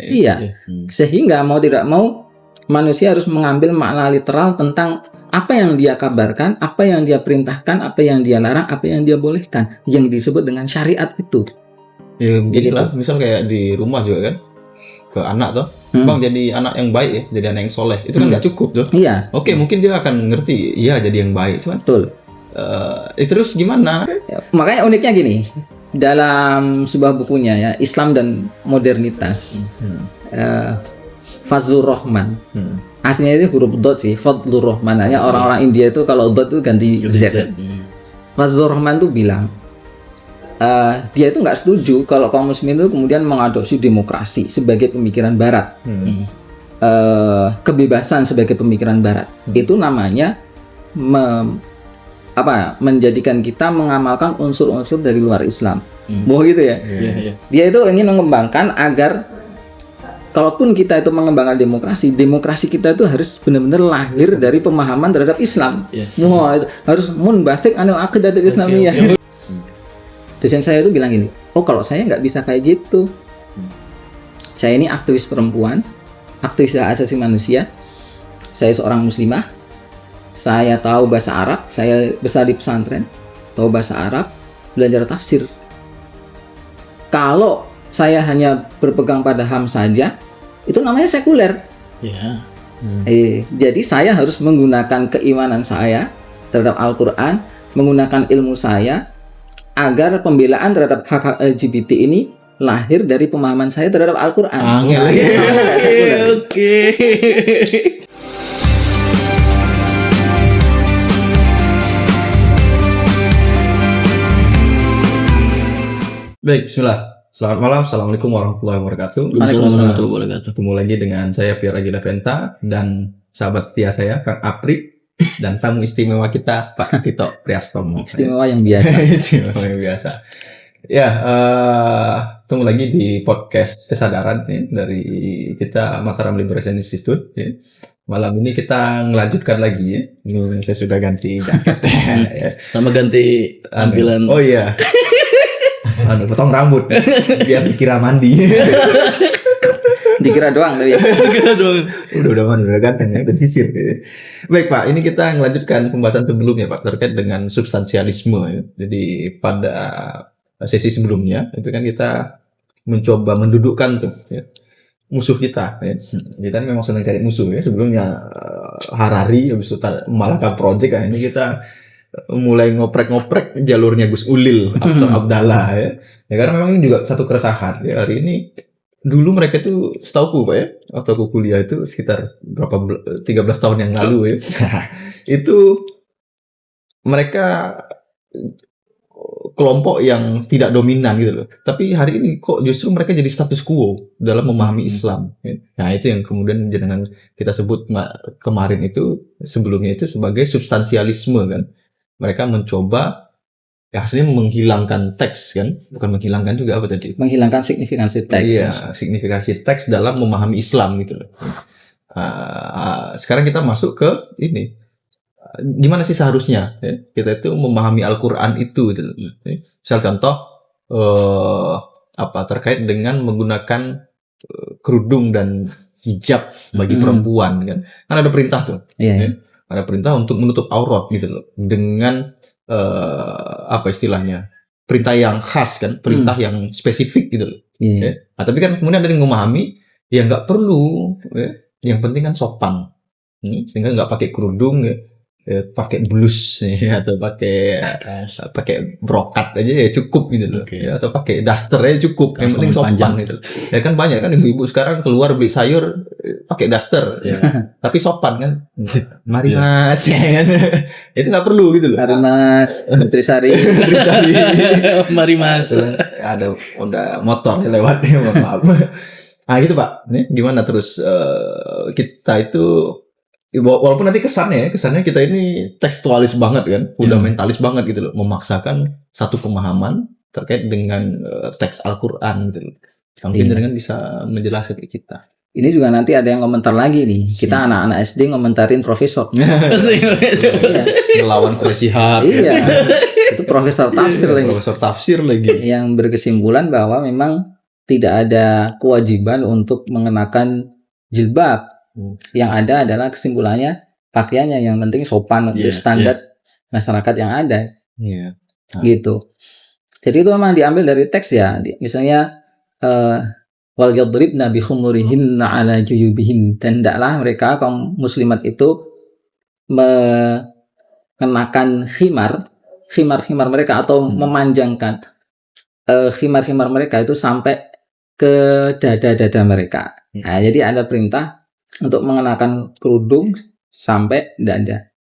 Iya. Sehingga mau tidak mau manusia harus mengambil makna literal tentang apa yang dia kabarkan, apa yang dia perintahkan, apa yang dia larang, apa yang dia bolehkan, yang disebut dengan syariat itu. Ya beginilah, misal kayak di rumah juga kan, ke anak tuh, bang jadi anak yang baik ya, jadi anak yang soleh, itu kan nggak cukup tuh. Iya. Oke, mungkin dia akan ngerti, iya jadi yang baik, cuman Betul. terus gimana? Ya, makanya uniknya gini, dalam sebuah bukunya ya, Islam dan Modernitas, Fazlur Rahman, aslinya itu huruf dot sih, Fadlur Rahman. Hanya orang-orang India itu kalau dot itu ganti Z. Fazlur Rahman tuh bilang, dia itu nggak setuju kalau kaum muslimin itu kemudian mengadopsi demokrasi sebagai pemikiran Barat, kebebasan sebagai pemikiran Barat. Itu namanya menjadikan kita mengamalkan unsur-unsur dari luar Islam. Gitu ya. Dia itu ingin mengembangkan agar kalaupun kita itu mengembangkan demokrasi kita itu harus benar-benar lahir dari pemahaman terhadap Islam. Itu harus munbathik anil aqidatul islamiyah. Dosen saya itu bilang gini, kalau saya nggak bisa kayak gitu. Saya ini aktivis perempuan, aktivis hak asasi manusia. Saya seorang muslimah. Saya tahu bahasa Arab, saya besar di pesantren, tahu bahasa Arab, belajar tafsir. Kalau saya hanya berpegang pada HAM saja, itu namanya sekuler. Jadi saya harus menggunakan keimanan saya terhadap Al-Quran, menggunakan ilmu saya, agar pembelaan terhadap hak-hak LGBT ini lahir dari pemahaman saya terhadap Al-Quran. Oke. Baik, bismillah. Selamat malam, assalamualaikum warahmatullahi wabarakatuh. Waalaikumsalam warahmatullahi wabarakatuh. Ketemu lagi dengan saya Fiora Gida Venta dan sahabat setia saya Kang Apri dan tamu istimewa kita Pak Tito Priastomo. Istimewa yang biasa. Istimewa yang biasa. Ya, ketemu lagi di podcast kesadaran ya, dari kita Mataram Liberation Institute. Ya. Malam ini kita melanjutkan lagi ya. Saya sudah ganti jaket ya. Sama ganti tampilan. Oh iya. Potong rambut biar dikira mandi. Dikira doang tadi. Udah mandi, udah ganteng ya, udah sisir. Baik Pak, ini kita melanjutkan pembahasan sebelumnya Pak terkait dengan substansialisme ya. Jadi pada sesi sebelumnya itu kan kita mencoba mendudukkan tuh ya, musuh kita ya. Kita memang senang cari musuh ya. Sebelumnya Harari, habis itu Malaka Project kan, ini kita mulai ngoprek-ngoprek jalurnya Gus Ulil Abdallah ya. Karena memang juga satu keresahan ya, hari ini. Dulu mereka itu setauku Pak ya, waktu aku kuliah itu sekitar 13 tahun yang lalu ya. Itu mereka kelompok yang tidak dominan gitu loh. Tapi hari ini kok justru mereka jadi status quo dalam memahami Islam. Nah itu yang kemudian jangan kita sebut kemarin itu, sebelumnya itu sebagai substansialisme kan. Mereka mencoba ya hasilnya menghilangkan teks kan, bukan menghilangkan juga apa tadi? Menghilangkan signifikansi teks. Iya, signifikansi teks dalam memahami Islam gitu loh. Sekarang kita masuk ke ini. Gimana sih seharusnya ya, kita itu memahami Al-Quran itu gitu loh. Misal contoh terkait dengan menggunakan kerudung dan hijab bagi perempuan kan. Kan ada perintah tuh. Ya? Ada perintah untuk menutup aurat gitu loh, dengan istilahnya, perintah yang khas kan, perintah yang spesifik gitu loh. Ya? Nah, tapi kan kemudian ada yang memahami ya nggak perlu ya. Yang penting kan sopan, sehingga nggak pakai kerudung ya, pakai blus ya, atau pakai brokat aja ya cukup gitu loh. Ya, atau pakai daster aja cukup, yang penting sopan gitu. Ya kan banyak kan ibu-ibu sekarang keluar beli sayur pakai daster ya. Tapi sopan kan, mari mas ya kan. Itu nggak perlu gitu loh. Mari mas, Nutrisari. Mari mas. Ada udah motor lewat ya, maaf. Nah gitu Pak, nih gimana terus kita itu, walaupun nanti kesannya kita ini tekstualis banget kan, fundamentalis banget gitu loh, memaksakan satu pemahaman terkait dengan teks Al-Quran gitu loh. Mungkin dengan bisa menjelaskan ke kita. Ini juga nanti ada yang komentar lagi nih. Kita anak-anak SD ngomentarin profesor. Melawan Quraisyhab. Iya. Itu profesor tafsir lagi. Profesor tafsir lagi. Yang berkesimpulan bahwa memang tidak ada kewajiban untuk mengenakan jilbab. Yang ada adalah kesimpulannya pakaiannya yang penting sopan untuk standar masyarakat yang ada. Gitu. Jadi itu memang diambil dari teks ya. Misalnya wal yadribna bi khumurihinna ala juyubihin, dan hendaklah mereka kaum muslimat itu mengenakan khimar mereka atau memanjangkan khimar mereka itu sampai ke dada-dada mereka. Nah, jadi ada perintah untuk mengenakan kerudung sampai dada.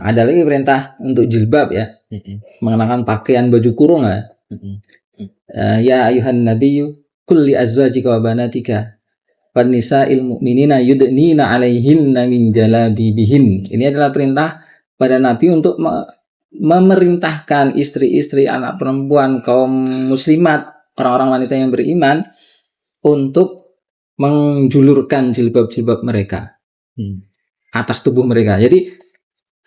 Ada lagi perintah untuk jilbab ya, mengenakan pakaian baju kurung ya. Ya ayuhan nabiyyu qul li azwajika wa banatika wan nisa'il mu'minina yudnina 'alaihinna min jalabibihin. Ini adalah perintah pada Nabi untuk memerintahkan istri-istri, anak perempuan, kaum muslimat, orang-orang wanita yang beriman untuk menjulurkan jilbab-jilbab mereka atas tubuh mereka. Jadi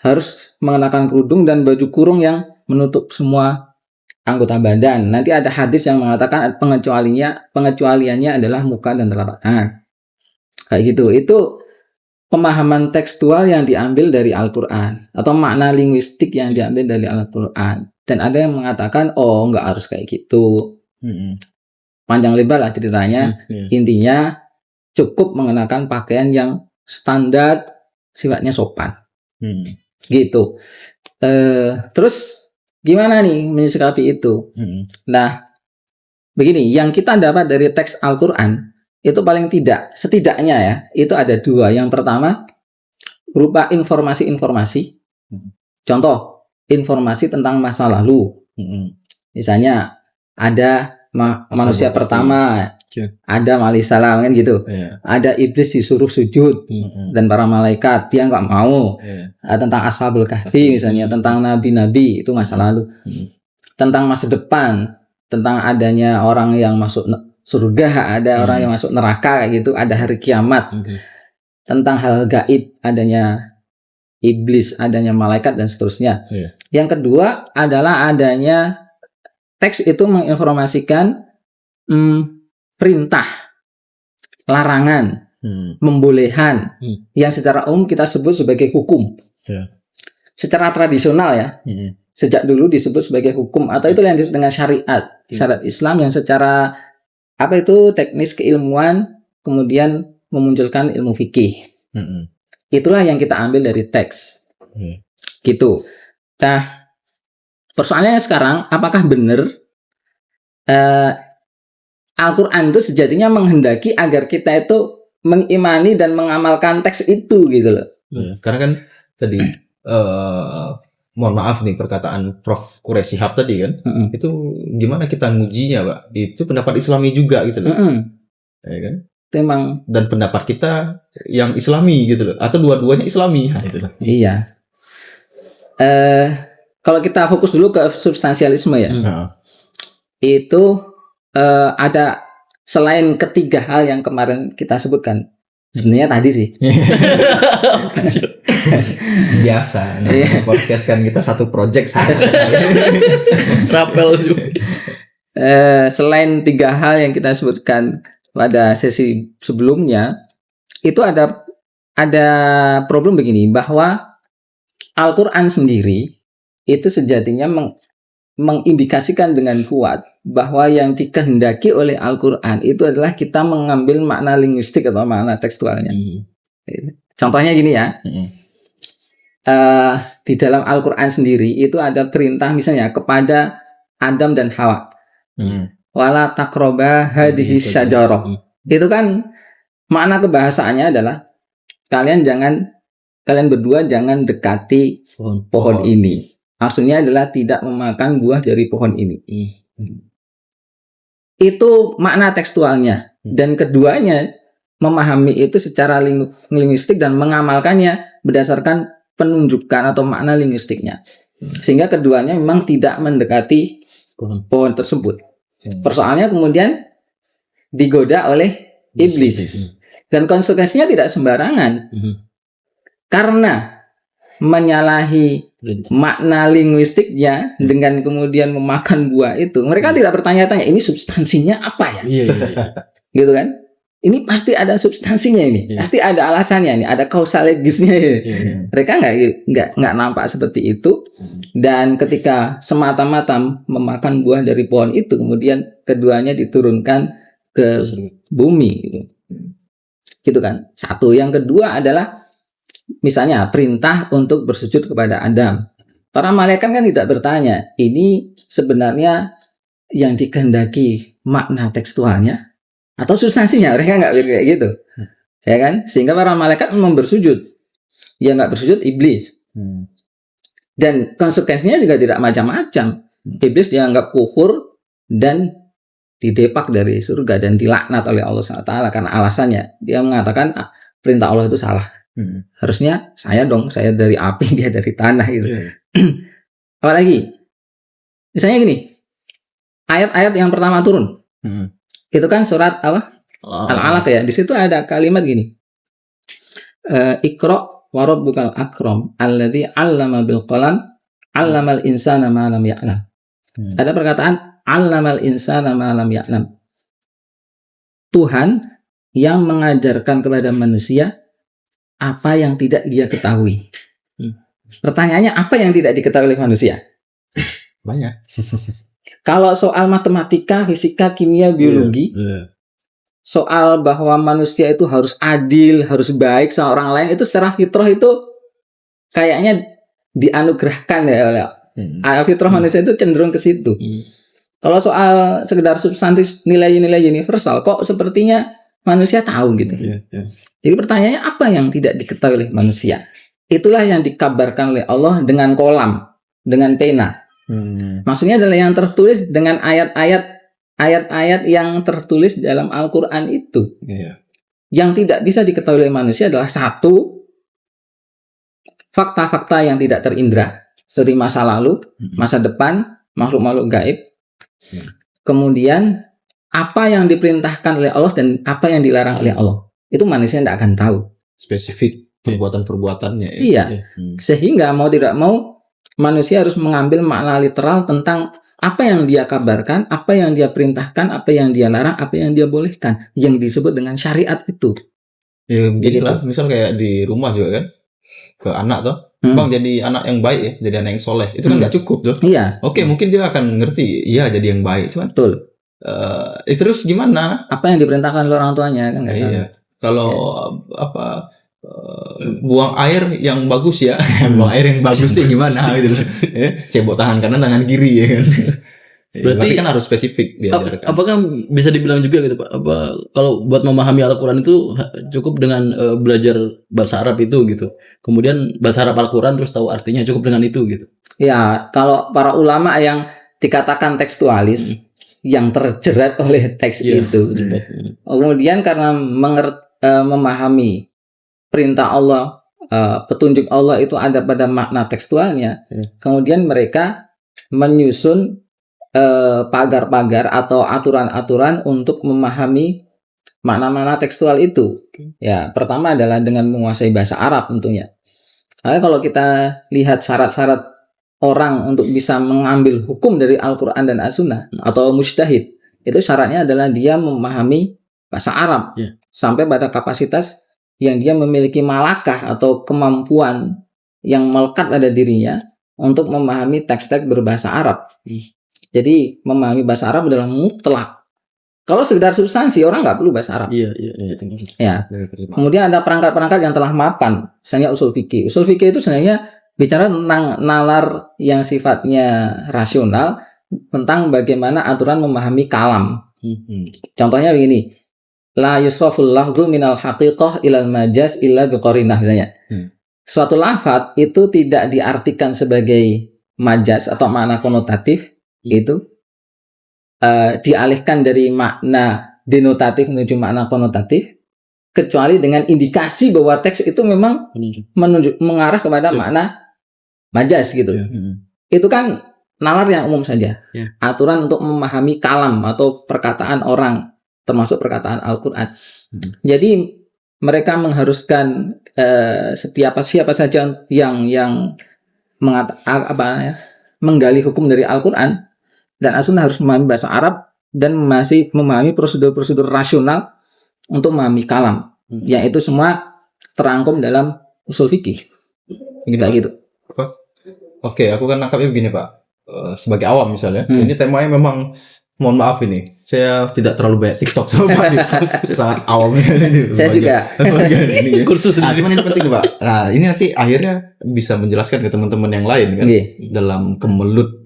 harus mengenakan kerudung dan baju kurung yang menutup semua anggota badan. Nanti ada hadis yang mengatakan pengecualiannya adalah muka dan telapak tangan. Kayak gitu. Itu pemahaman tekstual yang diambil dari Al-Quran atau makna linguistik yang diambil dari Al-Quran. Dan ada yang mengatakan nggak harus kayak gitu. Panjang lebar lah ceritanya. Intinya cukup mengenakan pakaian yang standar, sifatnya sopan. Gitu. Terus gimana nih menyikapi itu? Nah, begini, yang kita dapat dari teks Al-Quran itu paling setidaknya ya, itu ada dua. Yang pertama berupa informasi-informasi. Contoh, informasi tentang masa lalu. Misalnya ada manusia pertama, Adam alaihissalam kan gitu. Ada iblis disuruh sujud dan para malaikat dia nggak mau. Tentang Ashabul Kahfi misalnya, tentang nabi-nabi itu masa lalu. Tentang masa depan, tentang adanya orang yang masuk surga, ada orang yang masuk neraka kayak gitu, ada hari kiamat. Tentang hal gaib, adanya iblis, adanya malaikat dan seterusnya. Yang kedua adalah adanya teks itu menginformasikan perintah, larangan, membolehkan, yang secara umum kita sebut sebagai hukum. Secara tradisional ya, sejak dulu disebut sebagai hukum, atau itu yang disebut dengan syariat Islam yang secara teknis keilmuan kemudian memunculkan ilmu fikih. Itulah yang kita ambil dari teks. Gitu. Nah, persoalannya sekarang, apakah benar Al-Quran itu sejatinya menghendaki agar kita itu mengimani dan mengamalkan teks itu gitu loh. Karena kan tadi mohon maaf nih perkataan Prof. Quraish Shihab tadi kan, itu gimana kita ngujinya, Pak? Itu pendapat Islami juga gitu loh. Ya kan? Memang. Dan pendapat kita yang Islami gitu loh, atau dua-duanya Islami. Nah, itu. Iya. Kalau kita fokus dulu ke substansialisme ya. Itu ada selain ketiga hal yang kemarin kita sebutkan, sebenarnya tadi sih. Biasa. Podcast kan kita satu project saja. Rapel juga. Selain tiga hal yang kita sebutkan pada sesi sebelumnya, itu ada problem begini, bahwa Al-Quran sendiri itu sejatinya mengindikasikan dengan kuat bahwa yang dikehendaki oleh Al-Quran itu adalah kita mengambil makna linguistik atau makna tekstualnya. Contohnya gini ya, di dalam Al-Quran sendiri itu ada perintah misalnya kepada Adam dan Hawa, wala taqroba hadhihi syajarah. Itu kan makna kebahasaannya adalah kalian berdua jangan dekati pohon ini. Maksudnya adalah tidak memakan buah dari pohon ini. Itu makna tekstualnya. Dan keduanya memahami itu secara linguistik dan mengamalkannya berdasarkan penunjukan atau makna linguistiknya. Sehingga keduanya memang tidak mendekati pohon tersebut. Persoalannya kemudian digoda oleh iblis. Dan konsekuensinya tidak sembarangan. Karena menyalahi makna linguistiknya dengan kemudian memakan buah itu, mereka tidak bertanya-tanya ini substansinya apa ya, Iya, iya, iya. gitu kan? Ini pasti ada substansinya ini, Iya. pasti ada alasannya nih, ada kausalitasnya. Iya, iya. Mereka nggak nampak seperti itu, dan ketika semata-mata memakan buah dari pohon itu, kemudian keduanya diturunkan ke bumi, gitu kan? Satu, yang kedua adalah misalnya perintah untuk bersujud kepada Adam. Para malaikat kan tidak bertanya, ini sebenarnya yang dikehendaki makna tekstualnya atau substansinya, mereka nggak pikir kayak gitu, ya kan? Sehingga para malaikat memang bersujud, yang nggak bersujud iblis, dan konsekuensinya juga tidak macam-macam. Iblis dianggap kufur dan didepak dari surga dan dilaknat oleh Allah SWT karena alasannya dia mengatakan perintah Allah itu salah. Harusnya saya dari api, dia dari tanah gitu. Apalagi misalnya gini, ayat-ayat yang pertama turun itu kan surat apa? Al-Alaq ya. Di situ ada kalimat gini, Iqra wa rabbukal akram alladzi 'allama bil qalam 'allamal insana ma lam ya'lam. Ada perkataan 'allamal insana ma lam ya'lam. Tuhan yang mengajarkan kepada manusia apa yang tidak dia ketahui. Pertanyaannya, apa yang tidak diketahui oleh manusia? Banyak. Kalau soal matematika, fisika, kimia, biologi, soal bahwa manusia itu harus adil, harus baik sama orang lain, itu secara fitrah itu kayaknya dianugerahkan ya oleh fitrah manusia itu cenderung ke situ. Kalau soal sekedar substantif nilai-nilai universal, kok sepertinya manusia tahu gitu. Jadi pertanyaannya, apa yang tidak diketahui oleh manusia? Itulah yang dikabarkan oleh Allah dengan kolam, dengan pena. Maksudnya adalah yang tertulis dengan ayat-ayat yang tertulis dalam Al-Quran itu. Yang tidak bisa diketahui oleh manusia adalah satu, fakta-fakta yang tidak terindra, seperti masa lalu, masa depan, makhluk-makhluk gaib. Kemudian apa yang diperintahkan oleh Allah dan apa yang dilarang oleh Allah, itu manusia tidak akan tahu. Spesifik perbuatan-perbuatannya. Iya. Sehingga mau tidak mau manusia harus mengambil makna literal tentang apa yang dia kabarkan, apa yang dia perintahkan, apa yang dia larang, apa yang dia bolehkan, yang disebut dengan syariat itu. Ya begitulah, misal kayak di rumah juga kan, ke anak tuh, bang jadi anak yang baik ya, jadi anak yang soleh, itu kan nggak cukup tuh. Iya. Oke, mungkin dia akan ngerti, iya jadi yang baik, cuman Betul. Terus gimana? Apa yang diperintahkan oleh orang tuanya kan nggak tahu. Iya. Kalau buang air yang bagus ya, buang air yang bagus tuh gimana gitu loh. Cebok tangan kanan, tangan kiri ya kan. Berarti kan harus spesifik diajarkan. Apakah bisa dibilang juga gitu Pak? Apa kalau buat memahami Al-Quran itu cukup dengan belajar bahasa Arab itu gitu. Kemudian bahasa Arab Al-Quran terus tahu artinya, cukup dengan itu gitu. Ya, kalau para ulama yang dikatakan tekstualis yang terjerat oleh teks itu. Kemudian karena memahami perintah Allah, petunjuk Allah itu ada pada makna tekstualnya. Kemudian mereka menyusun pagar-pagar atau aturan-aturan untuk memahami makna-makna tekstual itu. Ya, pertama adalah dengan menguasai bahasa Arab tentunya. Karena kalau kita lihat syarat-syarat orang untuk bisa mengambil hukum dari Al-Quran dan As-Sunnah atau mujtahid, itu syaratnya adalah dia memahami bahasa Arab sampai pada kapasitas yang dia memiliki malakah atau kemampuan yang melekat pada dirinya untuk memahami teks-teks berbahasa Arab. Jadi memahami bahasa Arab adalah mutlak. Kalau sekedar substansi, orang nggak perlu bahasa Arab. Iya. Ya. Kemudian ada perangkat-perangkat yang telah mapan, misalnya usul fikih. Usul fikih itu sebenarnya bicara tentang nalar yang sifatnya rasional, tentang bagaimana aturan memahami kalam. Contohnya begini, la yusraful lafdhu minal haqiqah ilal majaz illa biqarinah misalnya. Suatu lafadz itu tidak diartikan sebagai majaz atau makna konotatif, itu dialihkan dari makna denotatif menuju makna konotatif, kecuali dengan indikasi bahwa teks itu memang mengarah kepada makna majaz gitu. Itu kan nalar yang umum saja. Aturan untuk memahami kalam atau perkataan orang, termasuk perkataan Al-Quran. Jadi mereka mengharuskan siapa saja yang menggali hukum dari Al-Quran dan As-Sunnah harus memahami bahasa Arab dan masih memahami prosedur-prosedur rasional untuk memahami kalam, yang itu semua terangkum dalam usul fikih. Kayak gitu. Oke, aku kan nangkapnya begini Pak. Sebagai awam misalnya, ini temanya memang, mohon maaf ini, saya tidak terlalu banyak TikTok sama Pak. Saya sangat awam ini. Saya juga. Ini, Kursus nah, sendiri. cuman ini penting Pak. Nah, ini nanti akhirnya bisa menjelaskan ke teman-teman yang lain kan, dalam kemelut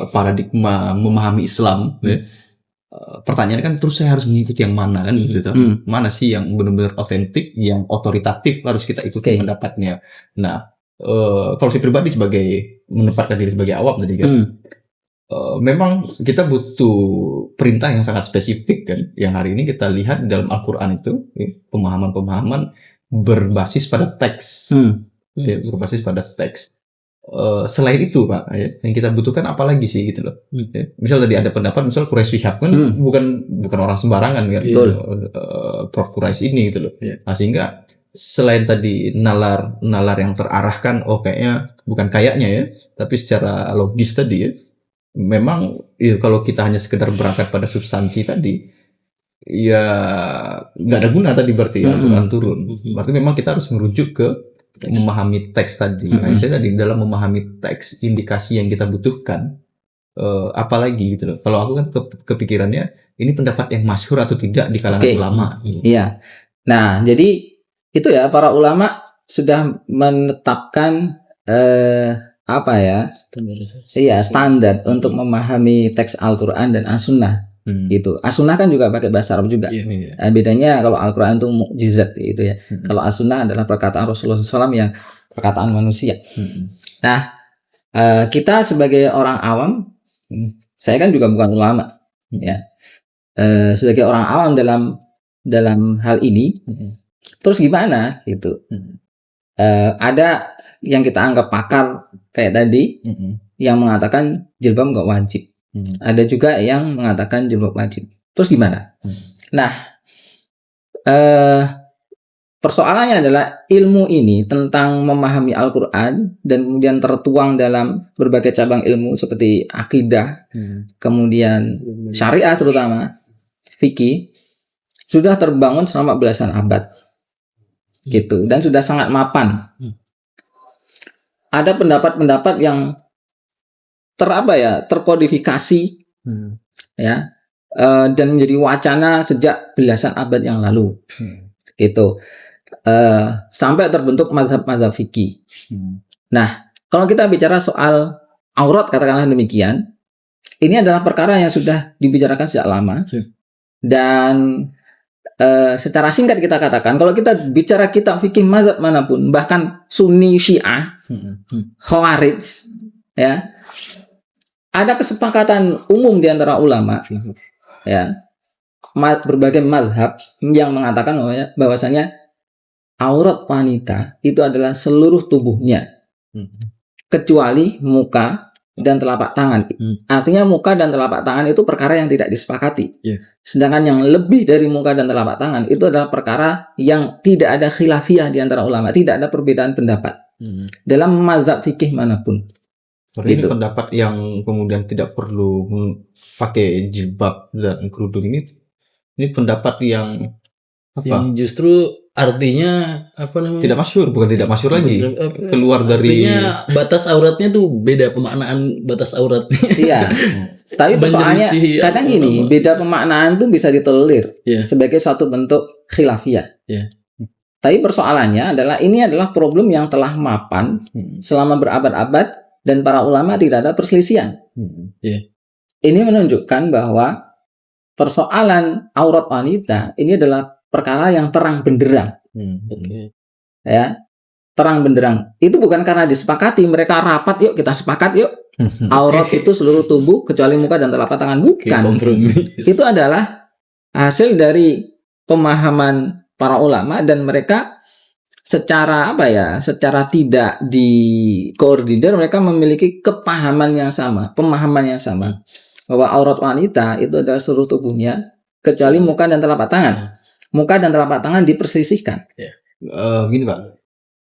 paradigma memahami Islam. Ya. Pertanyaan kan terus saya harus mengikuti yang mana kan gitu. Mana sih yang benar-benar otentik, yang otoritatif harus kita ikuti pendapatnya. Nah, kalau saya pribadi sebagai menempatkan diri sebagai awam tadi kan, memang kita butuh perintah yang sangat spesifik kan, yang hari ini kita lihat dalam Al-Quran itu pemahaman-pemahaman berbasis pada teks, berbasis pada teks. Selain itu Pak, yang kita butuhkan apa lagi sih gitu loh. Misal tadi ada pendapat, misal Quraisy Shihab kan bukan orang sembarangan kan, Prof Quraisy ini gitu loh. Nah, sehingga selain tadi nalar yang terarahkan, kayaknya ya, tapi secara logis tadi ya, memang kalau kita hanya sekedar berangkat pada substansi tadi, ya nggak ada guna tadi berarti ya, Al-Quran turun. Berarti memang kita harus merujuk ke memahami teks tadi. Nah, saya tadi dalam memahami teks, indikasi yang kita butuhkan, apalagi gitu loh. Kalau aku kan kepikirannya ini pendapat yang masyhur atau tidak di kalangan ulama. Iya. Nah, jadi itu ya, para ulama sudah menetapkan standar untuk memahami teks Al-Quran dan As-Sunnah. Gitu. As-Sunnah kan juga pakai bahasa Arab juga. Bedanya kalau Al-Quran itu mukjizat gitu ya. Kalau As-Sunnah adalah perkataan Rasulullah SAW yang perkataan manusia. Nah, kita sebagai orang awam, saya kan juga bukan ulama, ya. Sebagai orang awam dalam hal ini, terus gimana gitu? Ada yang kita anggap pakar kayak tadi, yang mengatakan jilbab nggak wajib. Ada juga yang mengatakan jilbab wajib. Terus gimana? Nah, persoalannya adalah ilmu ini tentang memahami Al-Quran dan kemudian tertuang dalam berbagai cabang ilmu seperti akidah, kemudian syariah terutama, fikih, sudah terbangun selama belasan abad. Gitu, dan sudah sangat mapan. Ada pendapat-pendapat yang terkodifikasi, ya, dan menjadi wacana sejak belasan abad yang lalu, gitu, sampai terbentuk mazhab-mazhab fikih. Nah, kalau kita bicara soal aurat, katakanlah demikian, ini adalah perkara yang sudah dibicarakan sejak lama, dan secara singkat kita katakan, kalau kita bicara kitab fikih mazhab manapun, bahkan Sunni, Syiah, Khawarij, ya, ada kesepakatan umum di antara ulama, ya, berbagai mazhab yang mengatakan bahwasanya aurat wanita itu adalah seluruh tubuhnya, kecuali muka dan telapak tangan. Artinya muka dan telapak tangan itu perkara yang tidak disepakati. Sedangkan yang lebih dari muka dan telapak tangan itu adalah perkara yang tidak ada khilafiyah di antara ulama, tidak ada perbedaan pendapat dalam mazhab fikih manapun. Berarti ini pendapat yang kemudian tidak perlu pakai jilbab dan kerudung ini pendapat yang yang justru artinya tidak masyhur, bukan tidak masyhur lagi, keluar dari batas auratnya tuh beda pemaknaan batas auratnya. Iya. Tapi persoalannya kadang gini, beda pemaknaan tuh bisa ditolerir sebagai suatu bentuk khilafiyah. Tapi persoalannya adalah ini adalah problem yang telah mapan selama berabad-abad dan para ulama tidak ada perselisihan. Ini menunjukkan bahwa persoalan aurat wanita ini adalah perkara yang terang benderang. Ya, terang benderang. Itu bukan karena disepakati, mereka rapat, yuk kita sepakat yuk. Aurat itu seluruh tubuh kecuali muka dan telapak tangan, bukan. Itu adalah hasil dari pemahaman para ulama, dan mereka secara tidak dikoordinir, mereka memiliki kepahaman yang sama, pemahaman yang sama, bahwa aurat wanita itu adalah seluruh tubuhnya kecuali muka dan telapak tangan. Muka dan telapak tangan diperselisihkan. Gini Pak,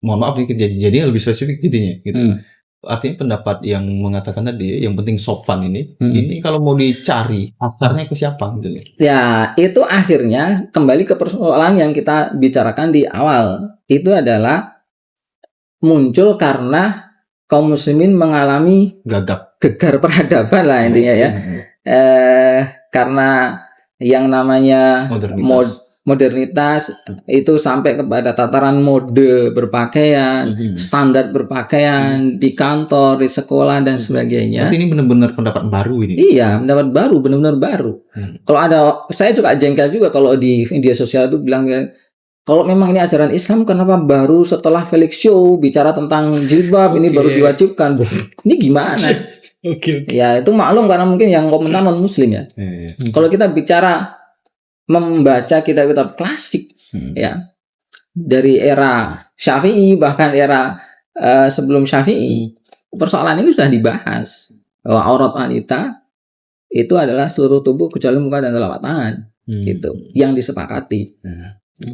mohon maaf dikit, jadi lebih spesifik jadinya gitu. artinya pendapat yang mengatakan tadi yang penting sopan ini kalau mau dicari akarnya ke siapa gitu. Ya, itu akhirnya kembali ke persoalan yang kita bicarakan di awal. Itu adalah muncul karena kaum muslimin mengalami Gagap. gegar peradaban lah intinya ya. Karena yang namanya modernitas itu sampai kepada tataran mode berpakaian, standar berpakaian di kantor, di sekolah dan sebagainya. Berarti ini benar-benar pendapat baru ini. Iya, pendapat baru, benar-benar baru. Kalau ada, saya juga jengkel juga kalau di media sosial itu bilang kalau memang ini ajaran Islam, kenapa baru setelah Felix Show bicara tentang jilbab ini baru diwajibkan? Ini gimana? Ya itu maklum karena mungkin yang komentar non Muslim ya. Kalau kita bicara membaca kitab-kitab klasik ya dari era Syafi'i bahkan era sebelum Syafi'i, persoalan ini sudah dibahas bahwa aurat wanita itu adalah seluruh tubuh kecuali muka dan telapak tangan gitu yang disepakati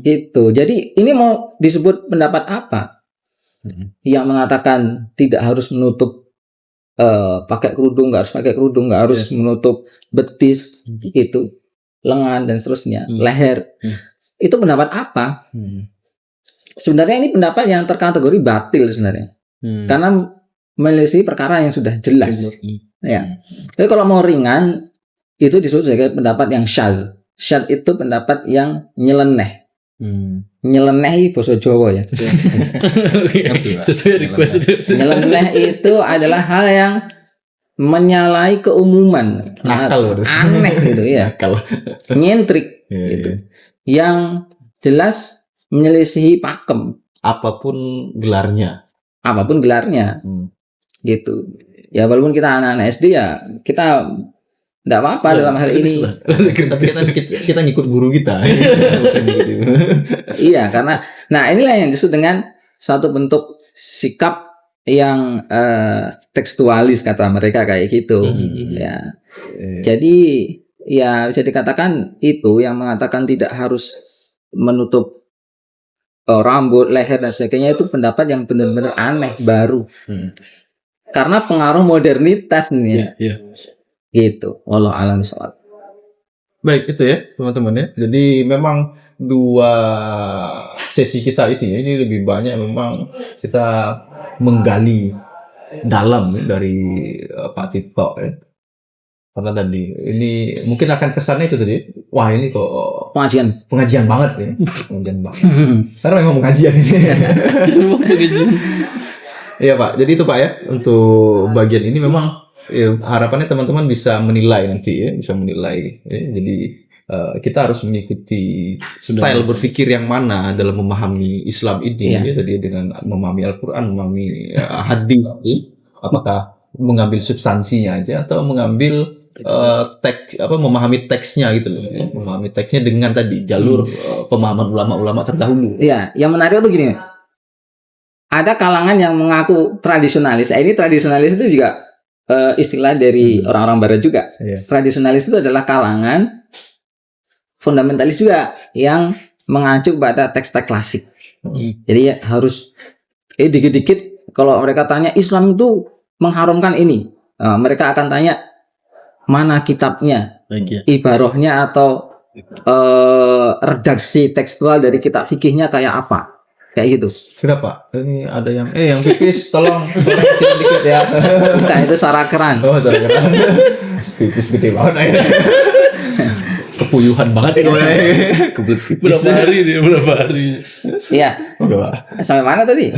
gitu. Jadi ini mau disebut pendapat apa yang mengatakan tidak harus menutup pakai kerudung, nggak harus pakai kerudung, nggak harus menutup betis itu, lengan dan seterusnya, leher. Itu pendapat apa? Sebenarnya ini pendapat yang terkategori batil sebenarnya. Karena menyelisih perkara yang sudah jelas. Ya. Tapi kalau mau ringan itu disebut sebagai pendapat yang syadz. Syadz itu pendapat yang nyeleneh. Nyeleneh bahasa Jawa ya. Sesuai request. Nyeleneh itu adalah hal yang menyalahi keumuman, nakal, aneh gitu ya, nakal, nyentrik gitu, yang jelas menyelisihi pakem, apapun gelarnya, gitu. Ya walaupun kita anak-anak SD ya kita tidak apa-apa dalam hal ini. Tapi kita ngikut guru kita. Iya, karena nah inilah yang disebut dengan satu bentuk sikap yang tekstualis kata mereka kayak gitu. Ya. Jadi ya bisa dikatakan itu yang mengatakan tidak harus menutup rambut, leher dan sebagainya itu pendapat yang benar-benar aneh baru. Karena pengaruh modernitas nih ya. Gitu. Wallahu a'lam bishawab. Baik itu ya teman-teman ya. Jadi memang dua sesi kita ini lebih banyak memang kita menggali dalam dari Pak Tito ya. Karena tadi ini mungkin akan kesannya itu tadi, wah ini kok pengajian banget ya, pengajian banget. Karena memang pengajian ini. Iya Pak. Jadi itu Pak ya untuk bagian ini memang ya, harapannya teman-teman bisa menilai nanti ya, bisa menilai. Ya. Jadi kita harus mengikuti style berpikir yang mana dalam memahami Islam ini. Ya, tadi dengan memahami Al-Quran, memahami hadis. Apakah mengambil substansinya aja atau mengambil teks memahami teksnya gitu loh. Ya. Memahami teksnya dengan tadi jalur pemahaman ulama-ulama terdahulu. Iya, yang menarik itu gini. Ada kalangan yang mengaku tradisionalis. Ini tradisionalis itu juga istilah dari orang-orang barat juga. Tradisionalis itu adalah kalangan fundamentalis juga yang mengacu pada teks-teks klasik. Jadi ya harus dikit-dikit kalau mereka tanya Islam itu mengharamkan ini, mereka akan tanya mana kitabnya, ibarahnya atau redaksi tekstual dari kitab fikihnya kayak apa. Kayak gitu. Sudah Pak, ini ada yang pipis tolong kecil dikit ya. Bukan, itu suara keran. Oh, suara keran. Pipis gede banget akhirnya. Kepuyuhan banget ya. Kebelet pipis. Berapa hari? Iya. Sampai mana tadi?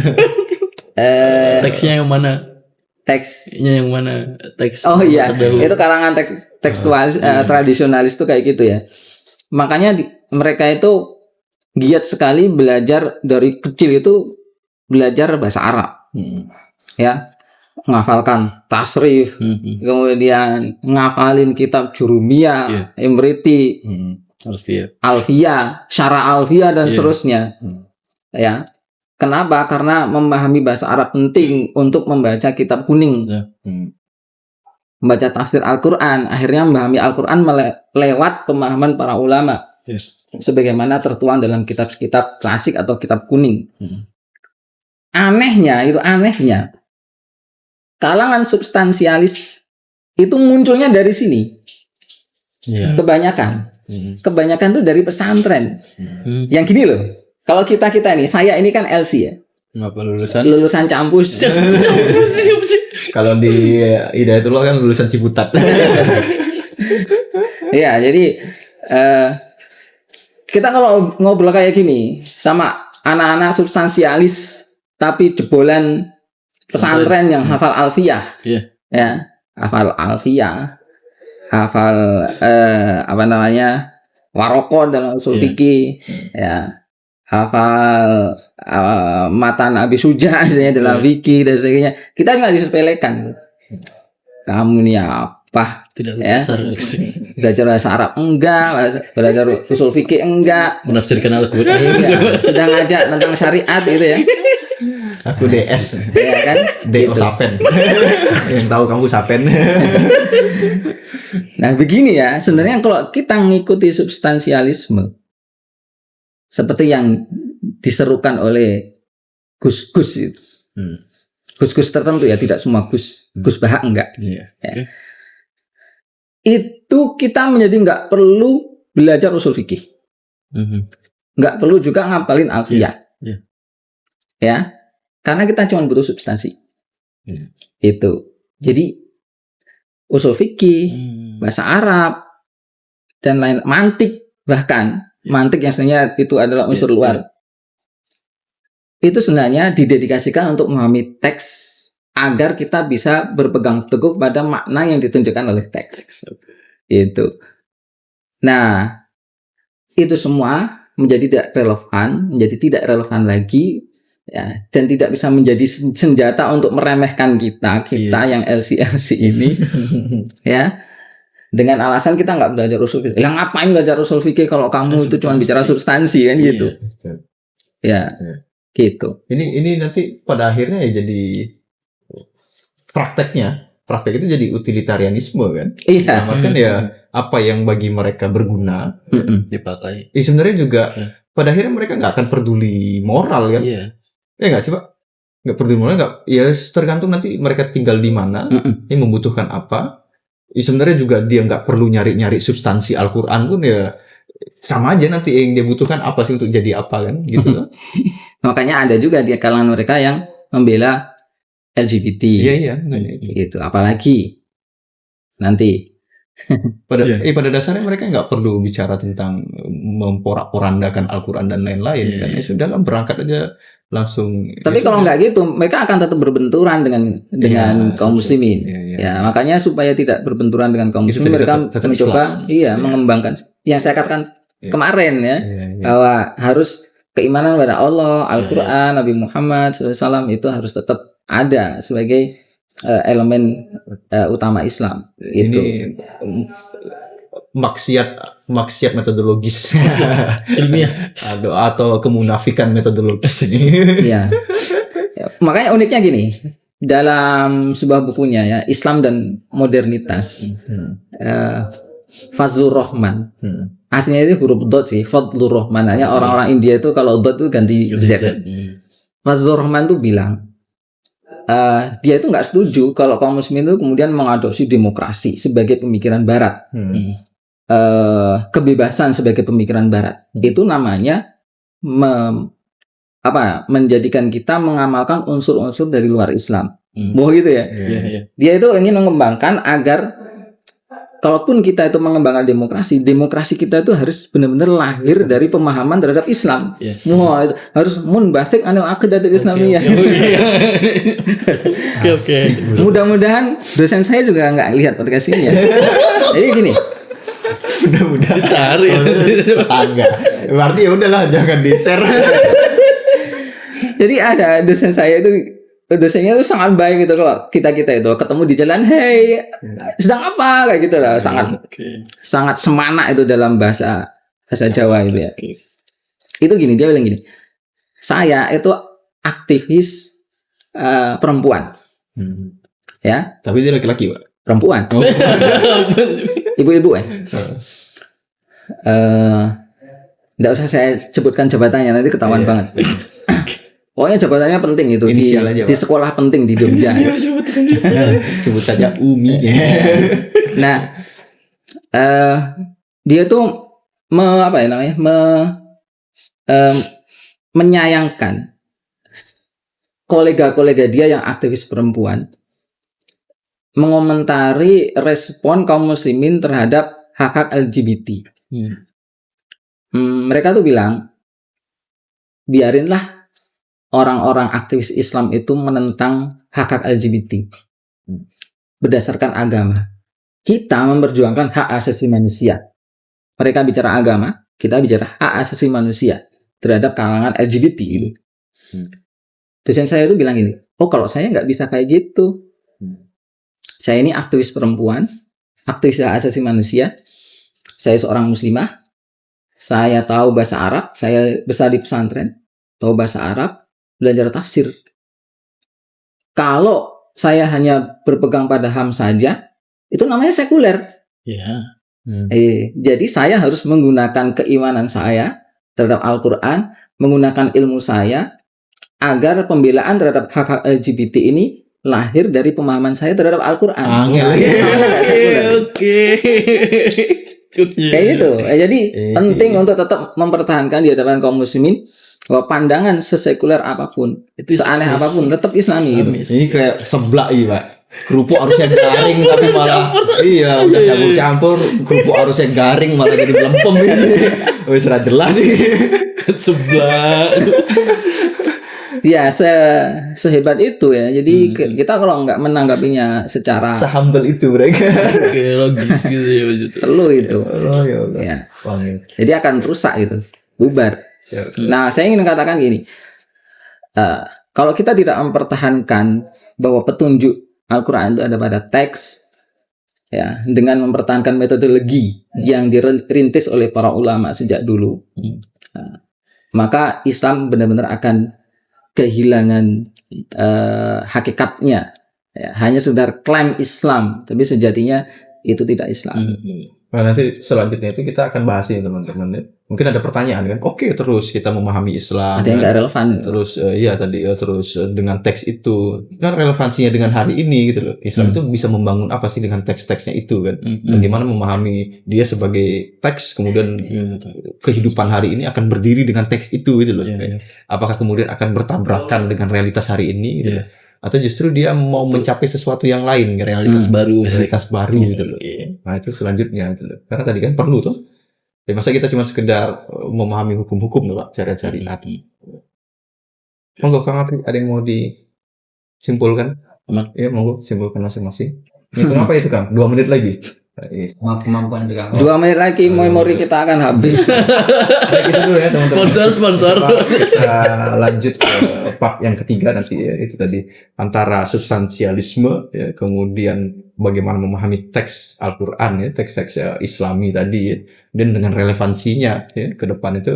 Teksnya yang mana? Teksnya yang mana? Teks. Oh iya, itu kalangan tekstualis tradisionalis itu kayak gitu ya. Makanya mereka itu giat sekali belajar dari kecil itu belajar bahasa Arab, ya, menghafalkan tasrif, kemudian ngafalin kitab Jurumiyah, Imriti, Alfiyah, Syara Alfiyah dan seterusnya, ya. Kenapa? Karena memahami bahasa Arab penting untuk membaca kitab kuning, membaca tafsir Al-Quran, akhirnya memahami Al-Quran lewat pemahaman para ulama. Sebagaimana tertuang dalam kitab-kitab klasik atau kitab kuning. Anehnya kalangan substansialis itu munculnya dari sini. Iya. Kebanyakan tuh dari pesantren. Yang gini loh. Kalau kita ini, saya ini kan LC ya. Ngapa lulusan? Lulusan campus. Kalau di Hidayatullah kan lulusan Ciputat. Iya, jadi kita kalau ngobrol kayak gini sama anak-anak substansialis tapi jebolan pesantren yang hafal alfiyah, Iya. ya, hafal alfiyah, hafal waroko dalam usul fikih, ya, hafal matan Abi Suja misalnya dalam fikih dan sebagainya. Kita nggak disepelekan. Kamu nih apa? Tidak Ya. besar. Belajar bahasa Arab enggak, belajar usul fikih enggak, Menafsirkan Al-Quran. sudah ngajak tentang syariat gitu ya. Aku DS. Ya kan? DO Sapen. Yang tahu kamu Sapen. Nah, begini ya, sebenarnya kalau kita mengikuti substansialisme seperti yang diserukan oleh gus-gus itu. Gus-gus tertentu ya, tidak semua gus. Gus Bahak enggak. Iya. Ya. Itu kita menjadi nggak perlu belajar usul fikih, nggak perlu juga ngapalin alfiyah, ya, karena kita cuma butuh substansi. Itu, jadi usul fikih, bahasa Arab dan lain, mantik bahkan mantik yang sebenarnya itu adalah unsur luar. Itu sebenarnya didedikasikan untuk memahami teks agar kita bisa berpegang teguh pada makna yang ditunjukkan oleh teks. Itu. Nah, itu semua menjadi tidak relevan lagi, ya, dan tidak bisa menjadi senjata untuk meremehkan kita yang LC ini, ya. Dengan alasan kita nggak belajar usul fikih. Yang ngapain belajar usul fikih kalau kamu itu cuma bicara substansi kan gitu. Ya. Gitu. Ini nanti pada akhirnya ya jadi praktek itu jadi utilitarianisme kan? Iya. Maksudnya ya apa yang bagi mereka berguna dipakai. Sebenarnya juga pada akhirnya mereka nggak akan peduli moral kan? Iya. Ya nggak sih Pak? Nggak peduli moral nggak? Ya tergantung nanti mereka tinggal di mana, yang membutuhkan apa. Sebenarnya juga dia nggak perlu nyari substansi Al-Quran pun ya sama aja nanti yang dia butuhkan apa sih untuk jadi apa kan gitu. Makanya ada juga di kalangan mereka yang membela LGBT. Iya. Gitu. Apalagi nanti pada dasarnya mereka nggak perlu bicara tentang memporak-porandakan Al-Quran dan lain-lain kan. Ya sudahlah, berangkat aja langsung. Tapi kalau nggak gitu, mereka akan tetap berbenturan dengan kaum muslimin. Ya, makanya supaya tidak berbenturan dengan kaum muslimin, mereka tetap mencoba mengembangkan yang saya katakan kemarin ya, bahwa harus keimanan pada Allah, Al-Quran, Nabi Muhammad SAW itu harus tetap ada sebagai elemen utama Islam. Ini maksiat metodologis ilmiah atau kemunafikan metodologis ini. Iya. Makanya uniknya gini, dalam sebuah bukunya ya, Islam dan Modernitas, Fazlur Rahman, aslinya itu huruf dot sih, Fadlur Rahman. Hanya orang-orang India itu kalau dot itu ganti Z. Fazlur Rahman tuh bilang, dia itu nggak setuju kalau kaum muslimin itu kemudian mengadopsi demokrasi sebagai pemikiran Barat, kebebasan sebagai pemikiran Barat. Itu namanya menjadikan kita mengamalkan unsur-unsur dari luar Islam. Bahwa gitu ya. Dia itu ingin mengembangkan agar kalaupun kita itu mengembangkan demokrasi kita itu harus benar-benar lahir dari pemahaman terhadap Islam. Wah, itu harus munbasik anil aqidatul islamiyah. Oke. Mudah-mudahan dosen saya juga nggak lihat podcast ini ya. Jadi gini. Mudah-mudahan ditarik tetangga. Berarti ya udahlah, jangan di-share. Jadi ada dosen saya itu, dosennya itu sangat baik gitu, kalau kita itu ketemu di jalan, hey sedang apa kayak gitu lah, sangat semana itu dalam bahasa Jawa itu ya. Itu gini, dia bilang gini, saya itu aktivis perempuan, ya. Tapi dia laki-laki Pak. Perempuan, ibu-ibu nggak usah saya sebutkan jabatannya, nanti ketahuan banget. Pokoknya jabatannya penting itu Inisial aja, di Pak. sekolah penting di Jogja. Sebut saja Umi. Nah, dia tuh menyayangkan kolega-kolega dia yang aktivis perempuan mengomentari respon kaum muslimin terhadap hak-hak LGBT. Mereka tuh bilang, biarinlah orang-orang aktivis Islam itu menentang hak-hak LGBT berdasarkan agama. Kita memperjuangkan hak asasi manusia. Mereka bicara agama, kita bicara hak asasi manusia terhadap kalangan LGBT. Dosen saya itu bilang gini, oh kalau saya nggak bisa kayak gitu. Saya ini aktivis perempuan, aktivis hak asasi manusia. Saya seorang muslimah. Saya tahu bahasa Arab, saya besar di pesantren, tahu bahasa Arab, belajar tafsir. Kalau saya hanya berpegang pada HAM saja, itu namanya sekuler. Ya. Jadi saya harus menggunakan keimanan saya terhadap Al-Quran, menggunakan ilmu saya, agar pembelaan terhadap hak-hak LGBT ini lahir dari pemahaman saya terhadap Al-Quran. Oke. Kayak gitu. Jadi penting untuk tetap mempertahankan di hadapan kaum muslimin bahwa pandangan sesekuler apapun, Itu seaneh apapun, tetap Islami. Gitu. Ini kayak seblak iya, Pak. Kerupuk harusnya garing tapi malah iya udah campur-campur, kerupuk harusnya garing malah jadi melempem ini. Wis ora jelas sih. Sebelah. Ya, sehebat itu ya. Jadi kita kalau nggak menanggapinya secara Sehumble itu mereka. Oke, logis gitu ya begitu. perlu itu. Oh ya Allah. Ya. Wangi. Jadi akan rusak gitu, bubar. Ya. Nah, saya ingin katakan gini, kalau kita tidak mempertahankan bahwa petunjuk Al-Quran itu ada pada teks, ya, dengan mempertahankan metodologi yang dirintis oleh para ulama sejak dulu, maka Islam benar-benar akan kehilangan hakikatnya. Ya, hanya sekedar klaim Islam, tapi sejatinya itu tidak Islam. Nah, nanti selanjutnya itu kita akan bahas ini teman-teman. Mungkin ada pertanyaan kan? Oke, terus kita memahami Islam. Ada yang nggak relevan. Terus dengan teks itu kan relevansinya dengan hari ini gitu loh. Islam itu bisa membangun apa sih dengan teks-teksnya itu kan? Bagaimana memahami dia sebagai teks, kemudian kehidupan hari ini akan berdiri dengan teks itu gitu loh. Apakah kemudian akan bertabrakan dengan realitas hari ini gitu loh? Atau justru dia mau mencapai sesuatu yang lain kan? Realitas baru. Realitas baru gitu loh. Nah itu selanjutnya gitu loh. Karena tadi kan perlu tuh. Ya, masa kita cuma sekedar memahami hukum-hukum tuh Pak, syariat syariat. Monggo Kang Apri, ada yang mau disimpulkan? Iya, monggo simpulkan masing-masing. Itu apa itu Kang? 2 menit lagi. Kemampuan itu kan. 2 menit lagi memori kita akan habis. Kita dulu ya teman-teman. Sponsor. Kita lanjut ke part yang ketiga nanti ya, itu tadi antara substansialisme ya, kemudian bagaimana memahami teks Al-Qur'an ya, teks-teks Islami tadi ya, dan dengan relevansinya ya, ke depan itu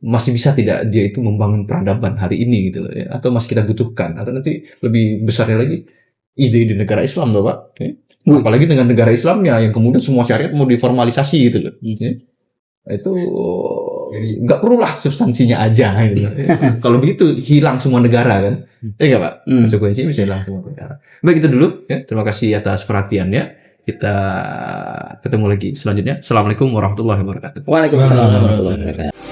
masih bisa tidak dia itu membangun peradaban hari ini gitu loh ya, atau masih kita butuhkan, atau nanti lebih besarnya lagi ide-ide negara Islam loh Pak ya. Apalagi dengan negara Islamnya yang kemudian semua syariat mau diformalisasi gitu loh ya. Itu nggak perlu lah substansinya aja gitu. Kalau begitu hilang semua negara kan ya nggak Pak, konsekuensinya bisa hilang semua negara. Baik itu dulu ya, terima kasih atas perhatiannya. Kita ketemu lagi selanjutnya. Assalamualaikum warahmatullahi wabarakatuh. Waalaikumsalam warahmatullahi wabarakatuh.